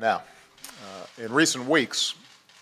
Now, in recent weeks,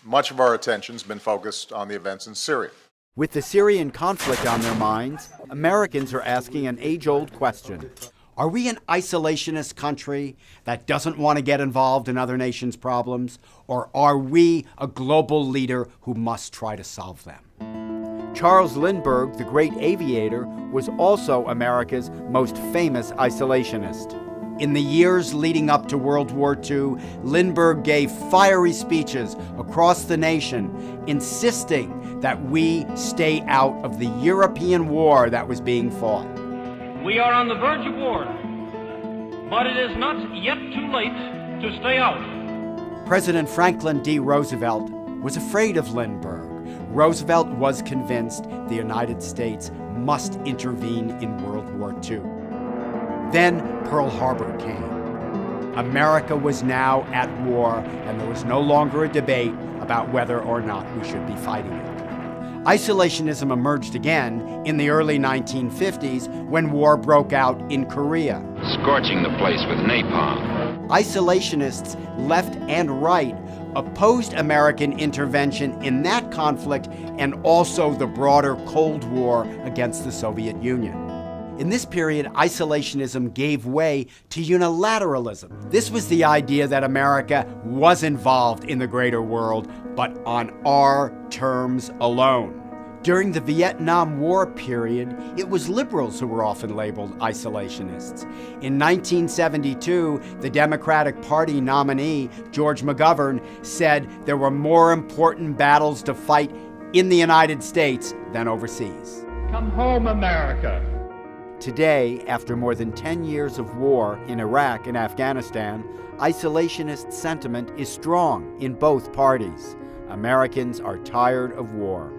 much of our attention has been focused on the events in Syria. With the Syrian conflict on their minds, Americans are asking an age-old question. Are we an isolationist country that doesn't want to get involved in other nations' problems? Or are we a global leader who must try to solve them? Charles Lindbergh, the great aviator, was also America's most famous isolationist. In the years leading up to World War II, Lindbergh gave fiery speeches across the nation, insisting that we stay out of the European war that was being fought. We are on the verge of war, but it is not yet too late to stay out. President Franklin D. Roosevelt was afraid of Lindbergh. Roosevelt was convinced the United States must intervene in World War II. Then Pearl Harbor came. America was now at war, and there was no longer a debate about whether or not we should be fighting it. Isolationism emerged again in the early 1950s when war broke out in Korea. Scorching the place with napalm. Isolationists, left and right, opposed American intervention in that conflict and also the broader Cold War against the Soviet Union. In this period, isolationism gave way to unilateralism. This was the idea that America was involved in the greater world, but on our terms alone. During the Vietnam War period, it was liberals who were often labeled isolationists. In 1972, the Democratic Party nominee, George McGovern, said there were more important battles to fight in the United States than overseas. Come home, America. Today, after more than 10 years of war in Iraq and Afghanistan, isolationist sentiment is strong in both parties. Americans are tired of war.